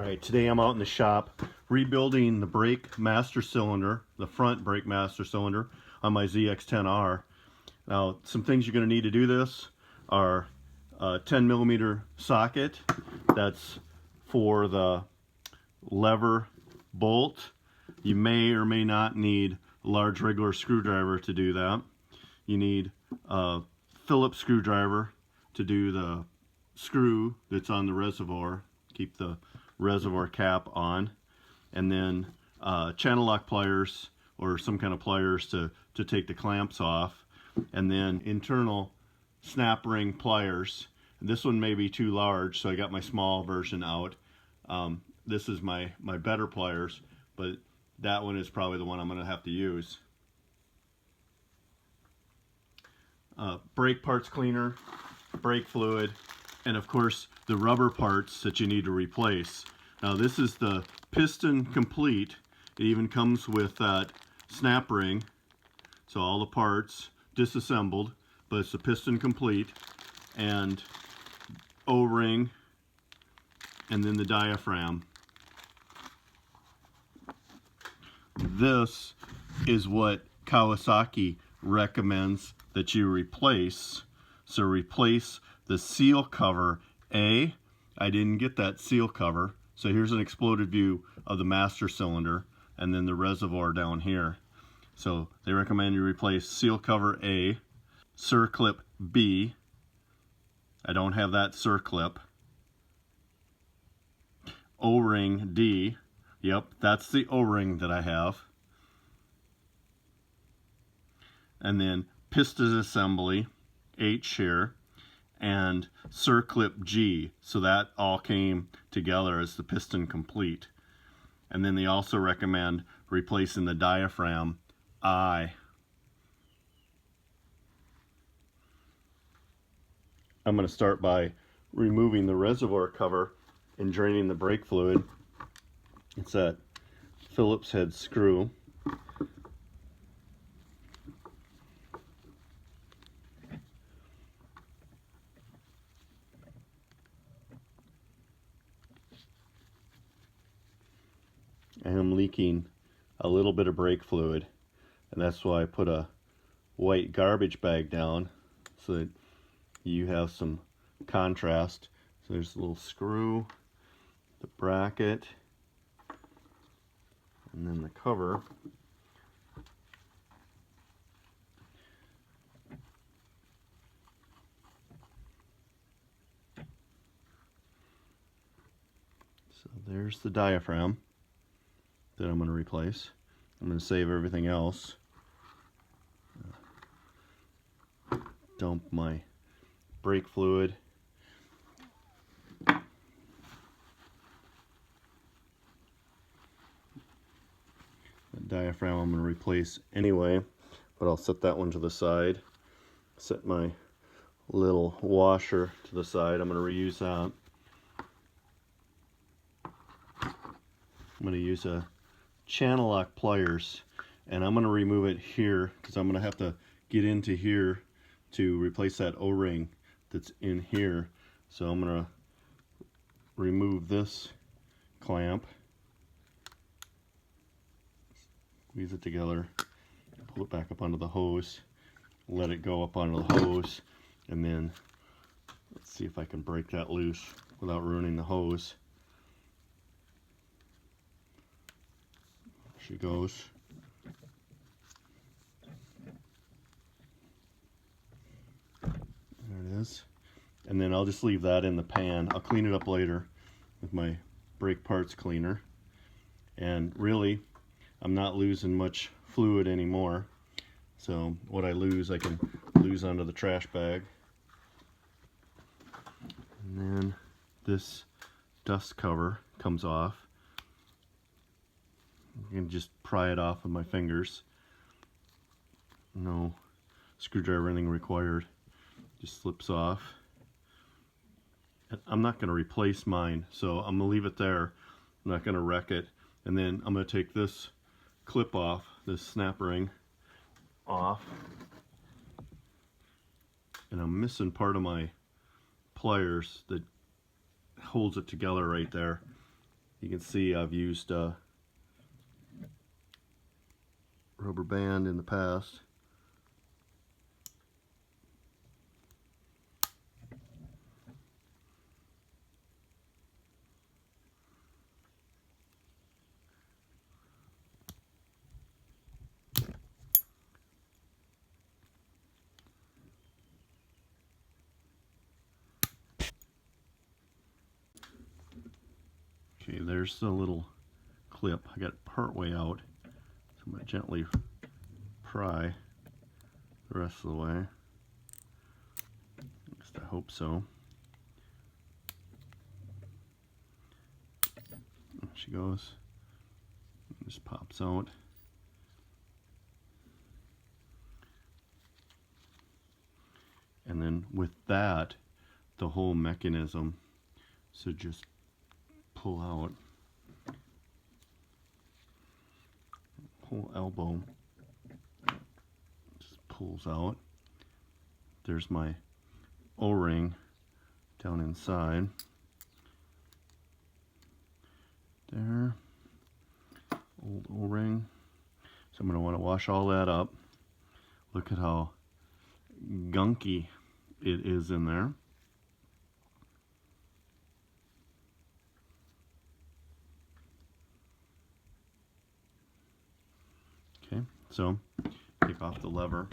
Alright, today I'm out in the shop rebuilding the brake master cylinder, the front brake master cylinder on my ZX10R. Now, some things you're going to need to do this are a 10mm socket. That's for the lever bolt. You may or may not need a large regular screwdriver to do that. You need a Phillips screwdriver to do the screw that's on the reservoir, keep the reservoir cap on, and then channel lock pliers or some kind of pliers to take the clamps off, and then internal snap ring pliers. This one may be too large, so I got my small version out. This is my better pliers, but that one is probably the one I'm going to have to use. Brake parts cleaner, brake fluid, and of course the rubber parts that you need to replace. Now this is the Piston Complete. It even comes with that snap ring, so all the parts disassembled, but it's the Piston Complete, and O-ring, and then the diaphragm. This is what Kawasaki recommends that you replace. So replace the seal cover A. I didn't get that seal cover, so here's an exploded view of the master cylinder and then the reservoir down here. So they recommend you replace seal cover A, circlip B. I don't have that circlip. O-ring D. Yep, that's the O-ring that I have. And then piston assembly H here, and circlip G. So that all came together as the Piston Complete. And then they also recommend replacing the diaphragm I. I'm going to start by removing the reservoir cover and draining the brake fluid. It's that Phillips head screw. I am leaking a little bit of brake fluid, and that's why I put a white garbage bag down so that you have some contrast. So there's a little screw, the bracket, and then the cover. So there's the diaphragm that I'm going to replace. I'm going to save everything else. Dump my brake fluid. The diaphragm I'm going to replace anyway, but I'll set that one to the side. Set my little washer to the side. I'm going to reuse that. I'm going to use a channel lock pliers, and I'm going to remove it here because I'm going to have to get into here to replace that O-ring that's in here. So I'm going to remove this clamp, squeeze it together, pull it back up onto the hose, let it go up onto the hose, and then let's see if I can break that loose without ruining the hose. She goes. There it is. And then I'll just leave that in the pan. I'll clean it up later with my brake parts cleaner. And really, I'm not losing much fluid anymore. So what I lose, I can lose onto the trash bag. And then this dust cover comes off. You can just pry it off with my fingers. No screwdriver or anything required. Just slips off. I'm not going to replace mine, so I'm going to leave it there. I'm not going to wreck it. And then I'm going to take this clip off, this snap ring off. And I'm missing part of my pliers that holds it together right there. You can see I've used rubber band in the past. Okay, there's the little clip. I got it part way out, so I'm going to gently pry the rest of the way. At least I hope so. There she goes. It just pops out. And then with that, the whole mechanism should just pull out. Whole elbow just pulls out. There's my O-ring down inside. There. Old O-ring. So I'm going to want to wash all that up. Look at how gunky it is in there. Okay, so take off the lever.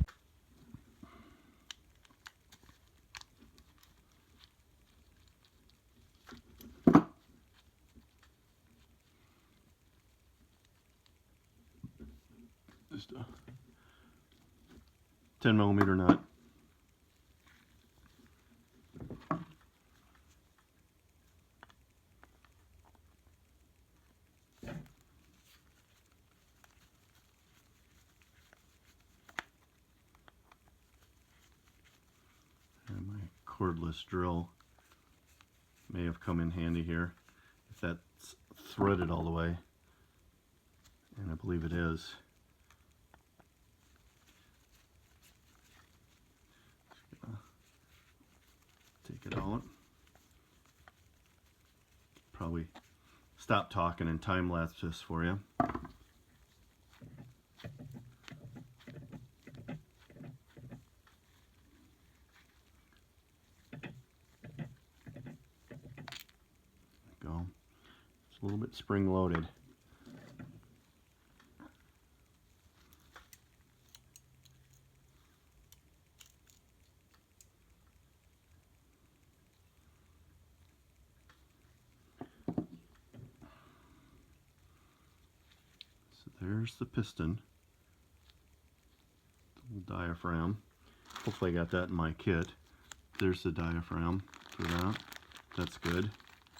Just a 10mm nut. And my cordless drill may have come in handy here if that's threaded all the way, and I believe it is. Take it out. Probably stop talking and time lapse this for you. Go. It's a little bit spring loaded. So there's the piston, the little diaphragm. Hopefully I got that in my kit. There's the diaphragm for that. That's good.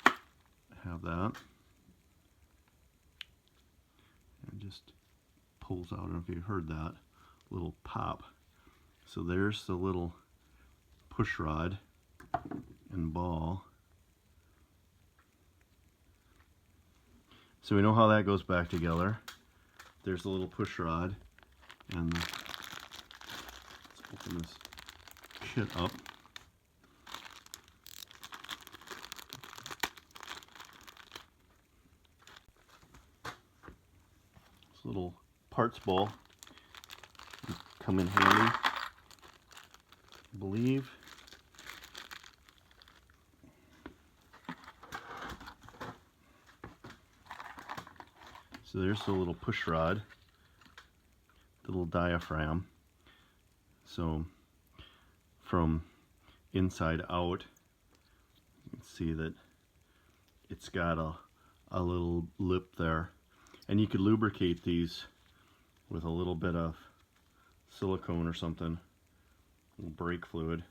I have that. And it just pulls out. I don't know if you heard that little pop. So there's the little push rod and ball. So we know how that goes back together. There's the little push rod, and let's open this kit up. This little parts ball would come in handy, I believe. So there's the little push rod, the little diaphragm. So from inside out, you can see that it's got a little lip there. And you could lubricate these with a little bit of silicone or something, a little brake fluid.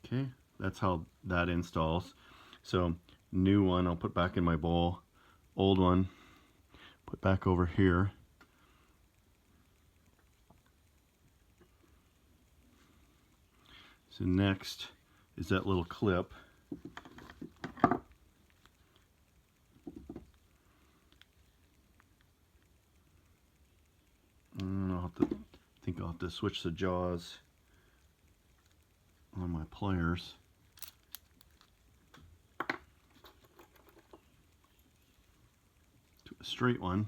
Okay, that's how that installs. So new one I'll put back in my bowl, old one put back over here. So next is that little clip. to switch the jaws on my pliers. To a straight one.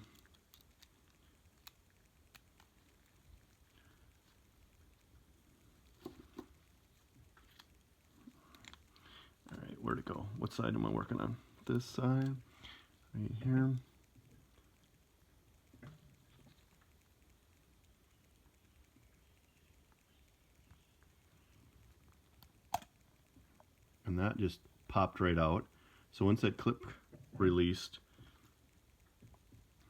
Alright, where to go? What side am I working on? This side, right here. And that just popped right out. So once that clip released,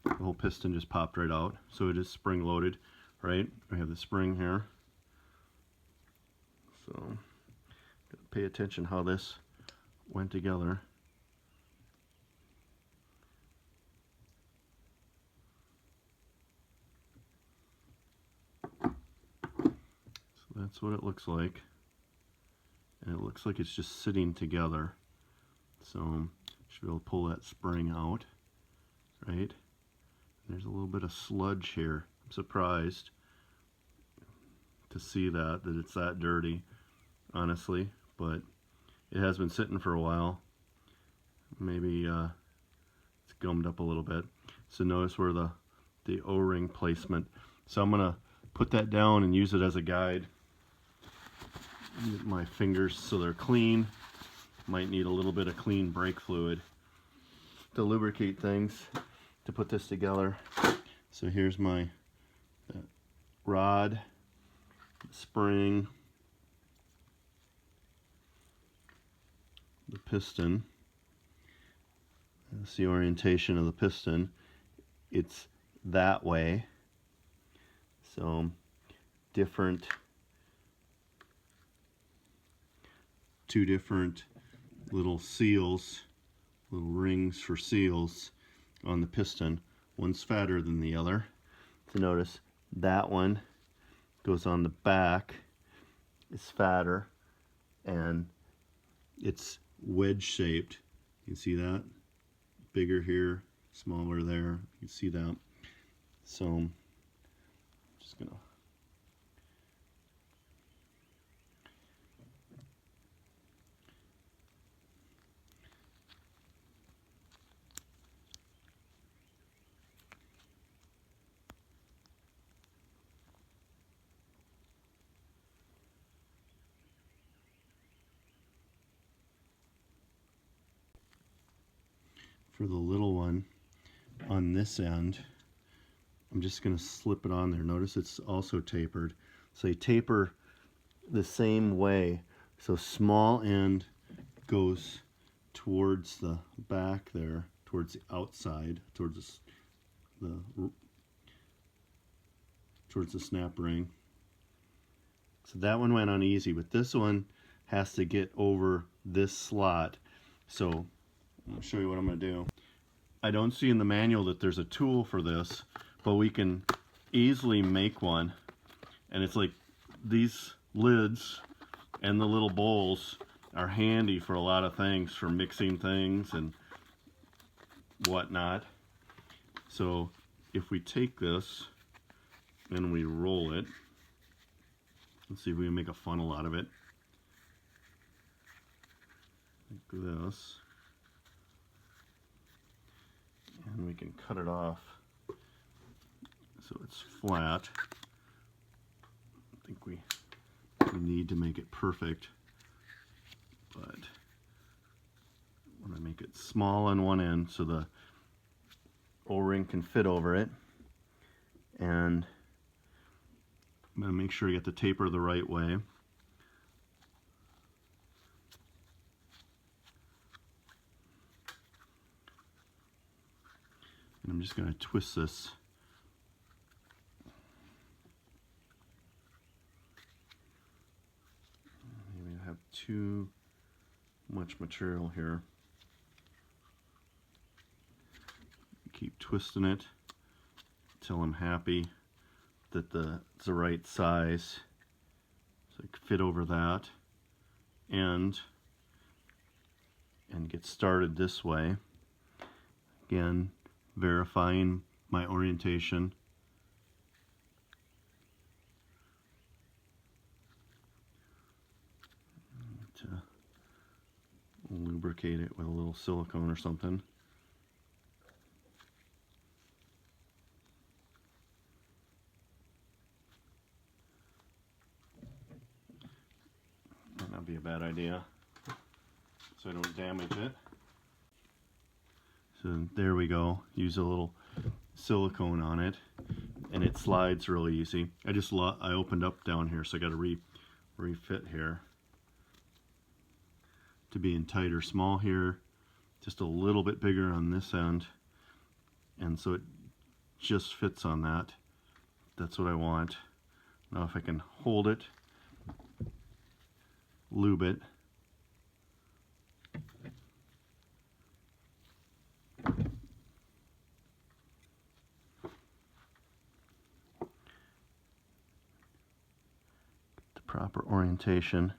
the whole piston just popped right out. So it is spring loaded, right? We have the spring here. So gotta pay attention how this went together. So that's what it looks like. And it looks like it's just sitting together. So should be able to pull that spring out, right? There's a little bit of sludge here. I'm surprised to see that it's that dirty, honestly, but it has been sitting for a while. Maybe it's gummed up a little bit. So notice where the O-ring placement. So I'm gonna put that down and use it as a guide. Get my fingers so they're clean. Might need a little bit of clean brake fluid to lubricate things to put this together. So here's my rod, spring, the piston. That's the orientation of the piston. It's that way. So two different little seals, little rings for seals on the piston. One's fatter than the other. So notice that one goes on the back, it's fatter, and it's wedge shaped. You can see that? Bigger here, smaller there. You can see that. So I'm just gonna for the little one on this end, I'm just going to slip it on there. Notice it's also tapered. So you taper the same way. So small end goes towards the back there, towards the outside, towards the snap ring. So that one went on easy, but this one has to get over this slot. So I'll show you what I'm going to do. I don't see in the manual that there's a tool for this, but we can easily make one. And it's like these lids and the little bowls are handy for a lot of things, for mixing things and whatnot. So if we take this and we roll it, let's see if we can make a funnel out of it. Like this. And we can cut it off so it's flat. I think we need to make it perfect, but I want to make it small on one end so the O-ring can fit over it, and I'm going to make sure you get the taper the right way. And I'm just going to twist this. Maybe I have too much material here. Keep twisting it until I'm happy that it's the right size. So I can fit over that and get started this way. Again, verifying my orientation. to lubricate it with a little silicone or something. Might not be a bad idea, so I don't damage it. So there we go. Use a little silicone on it, and it slides really easy. I opened up down here, so I got to refit here to be in tight or small here, just a little bit bigger on this end, and so it just fits on that. That's what I want. Now if I can hold it, lube it, the proper orientation.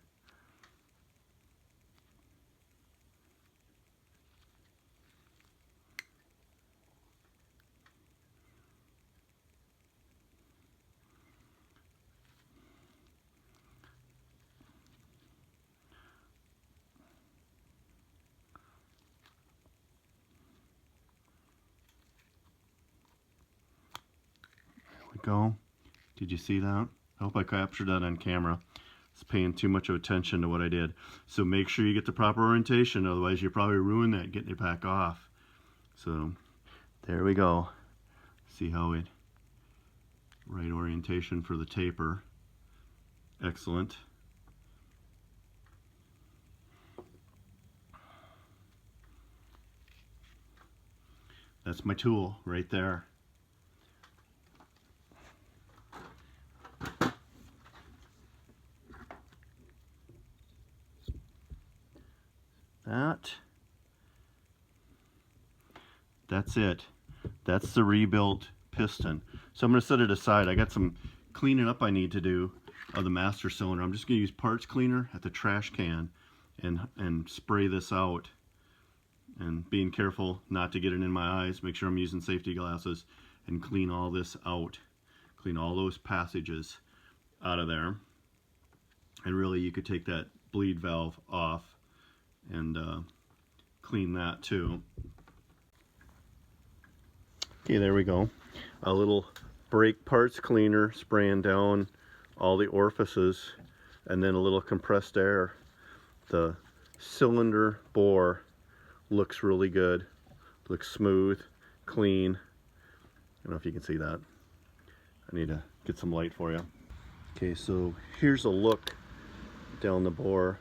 Go. Did you see that? I hope I captured that on camera. It's paying too much attention to what I did. So make sure you get the proper orientation, otherwise you'll probably ruin that getting it back off. So there we go. See how it, right orientation for the taper. Excellent. That's my tool right there. That's it. That's the rebuilt piston. So I'm going to set it aside. I got some cleaning up I need to do of the master cylinder. I'm just going to use parts cleaner at the trash can and spray this out. And being careful not to get it in my eyes. Make sure I'm using safety glasses and clean all this out. Clean all those passages out of there. And really you could take that bleed valve off and clean that too. Okay, there we go. A little brake parts cleaner spraying down all the orifices, and then a little compressed air. The cylinder bore looks really good. Looks smooth, clean. I don't know if you can see that. I need to get some light for you. Okay, so here's a look down the bore.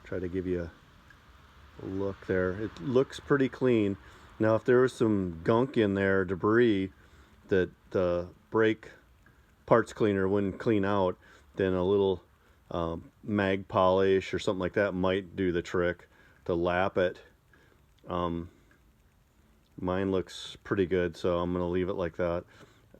Try to give you a look there. It looks pretty clean. Now if there was some gunk in there, debris, that the brake parts cleaner wouldn't clean out, then a little mag polish or something like that might do the trick to lap it. Mine looks pretty good, so I'm going to leave it like that.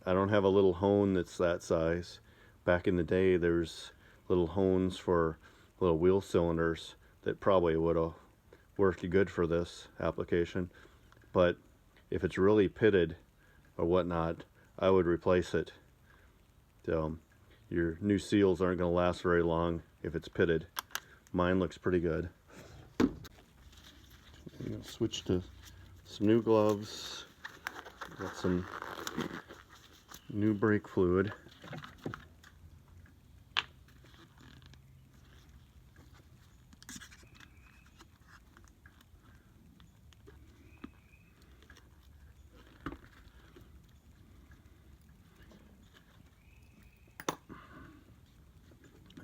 I don't have a little hone that's that size. Back in the day there's little hones for little wheel cylinders that probably would have worked good for this application. But if it's really pitted or whatnot, I would replace it. Your new seals aren't going to last very long if it's pitted. Mine looks pretty good. Switch to some new gloves. Got some new brake fluid.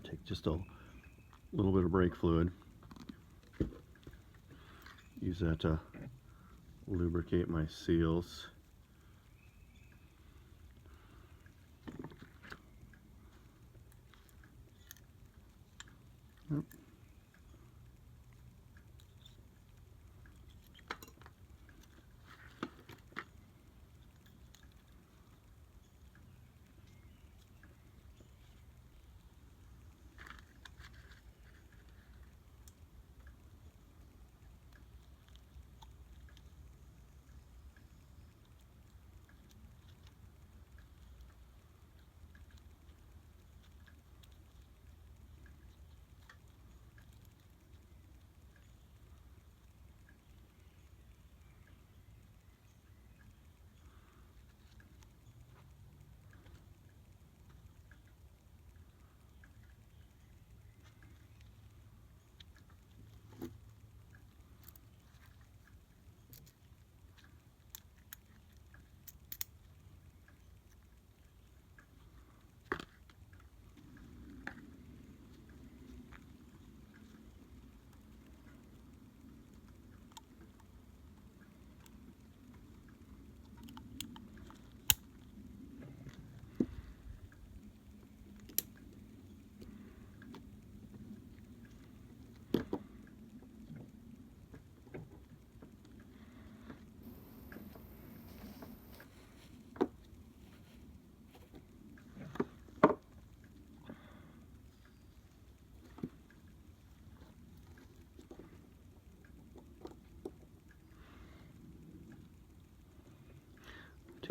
Take just a little bit of brake fluid. Use that to lubricate my seals. Yep.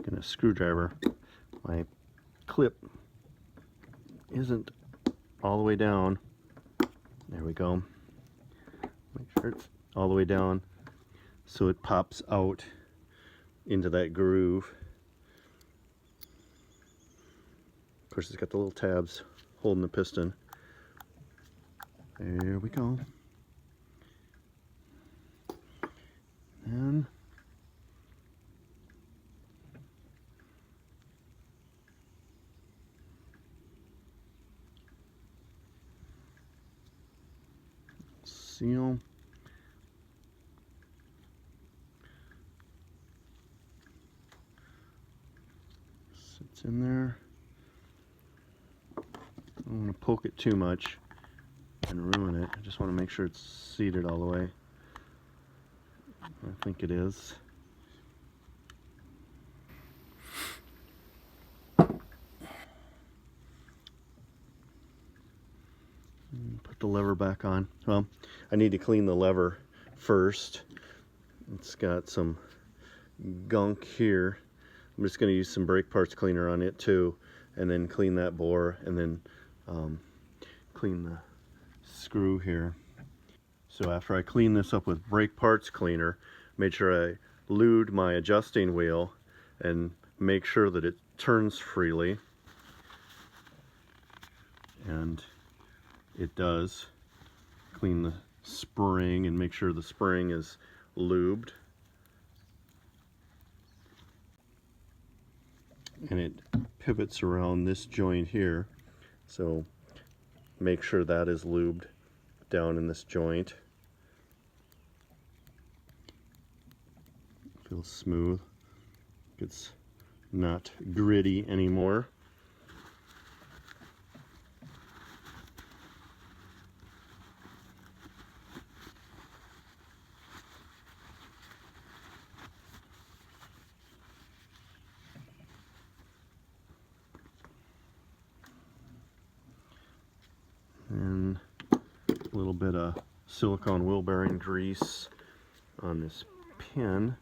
taking a screwdriver. My clip isn't all the way down. There we go. Make sure it's all the way down so it pops out into that groove. Of course, it's got the little tabs holding the piston. There we go. And seal. Sits in there. I don't want to poke it too much and ruin it. I just want to make sure it's seated all the way. I think it is. Put the lever back on. Well, I need to clean the lever first. It's got some gunk here. I'm just going to use some brake parts cleaner on it too, and then clean that bore, and then clean the screw here. So after I clean this up with brake parts cleaner, made sure I lubed my adjusting wheel and make sure that it turns freely. And it does. Clean the spring and make sure the spring is lubed. And it pivots around this joint here, so make sure that is lubed down in this joint. Feels smooth. It's not gritty anymore. And a little bit of silicone wheel bearing grease on this pin.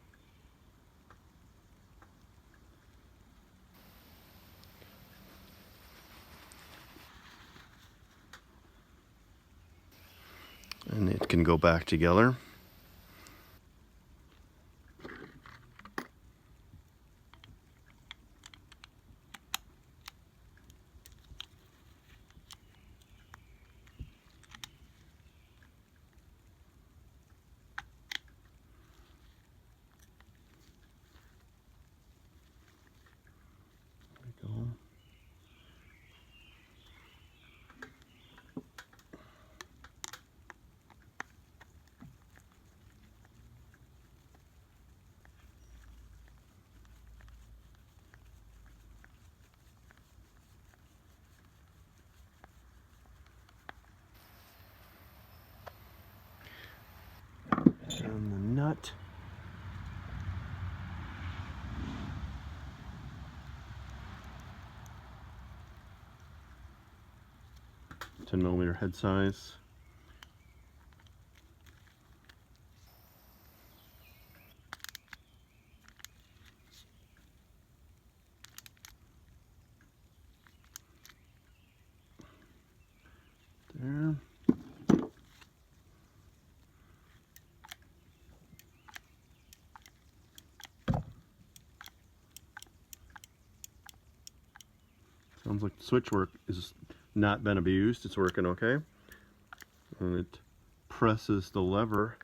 And it can go back together. There we go. And the nut. 10mm head size. There. Sounds like the switch work is not been abused. It's working okay. And it presses the lever.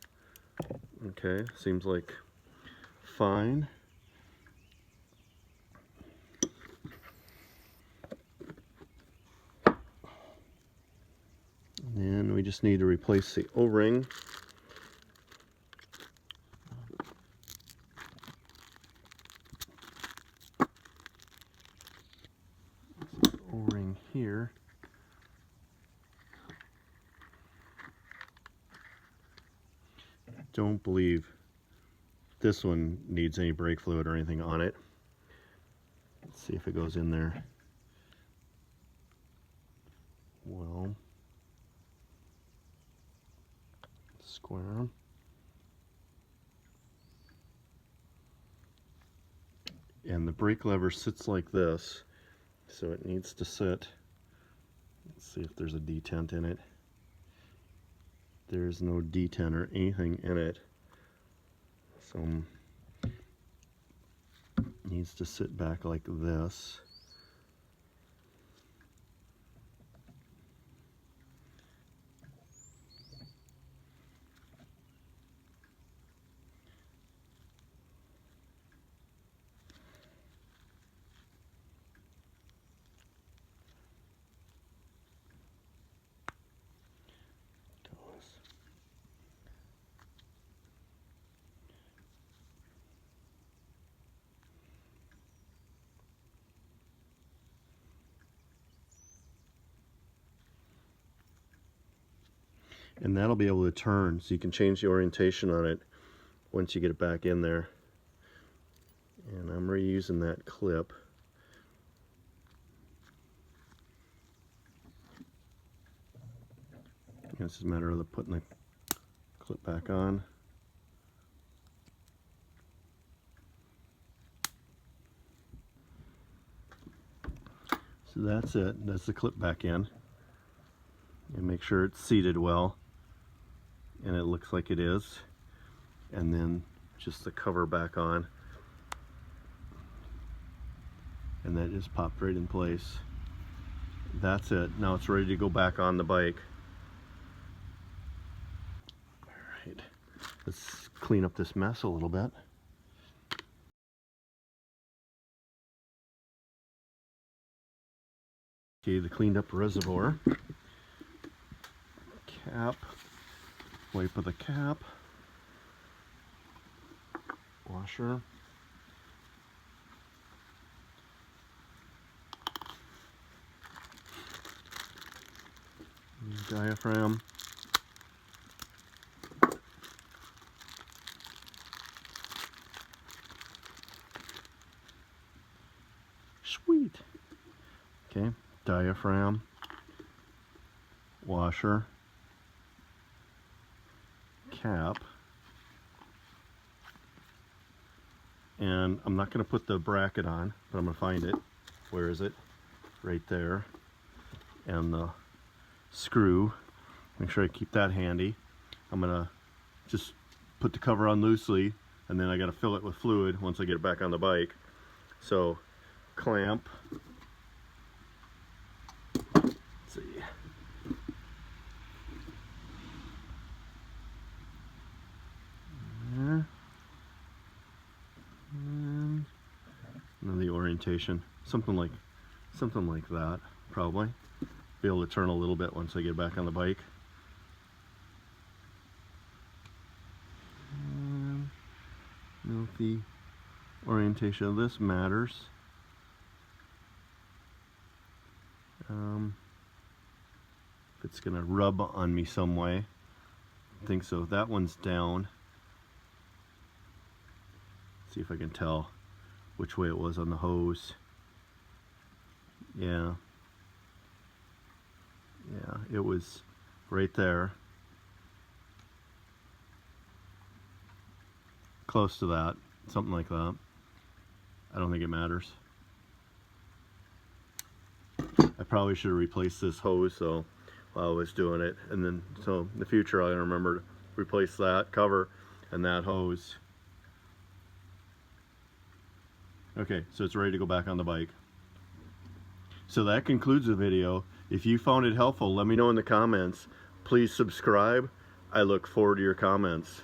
Okay, seems like fine. And we just need to replace the O-ring. O-ring here. Don't believe this one needs any brake fluid or anything on it. Let's see if it goes in there. Well, square. And the brake lever sits like this, so it needs to sit. Let's see if there's a detent in it. There's no detent or anything in it, so it needs to sit back like this. And that'll be able to turn, so you can change the orientation on it once you get it back in there. And I'm reusing that clip. It's just a matter of putting the clip back on. So that's it. That's the clip back in. And make sure it's seated well. And it looks like it is. And then just the cover back on. And that just popped right in place. That's it. Now it's ready to go back on the bike. Alright, let's clean up this mess a little bit. Okay, the cleaned up reservoir. Cap. Wipe of the cap. Washer. Diaphragm. Sweet. Okay, diaphragm, washer, cap, and I'm not going to put the bracket on, but I'm going to find it. Where is it? Right there. And the screw, make sure I keep that handy. I'm going to just put the cover on loosely, and then I got to fill it with fluid once I get it back on the bike. So clamp. Let's see. There. And the orientation, something like that, probably. Be able to turn a little bit once I get back on the bike. And I don't know if the orientation of this matters. If it's gonna rub on me some way. I think so. That one's down. See if I can tell which way it was on the hose. Yeah, it was right there, close to that, something like that. I don't think it matters. I probably should have replaced this hose so while I was doing it, and then so in the future I'll remember to replace that cover and that hose. Okay, so it's ready to go back on the bike. So that concludes the video. If you found it helpful, let me know in the comments. Please subscribe. I look forward to your comments.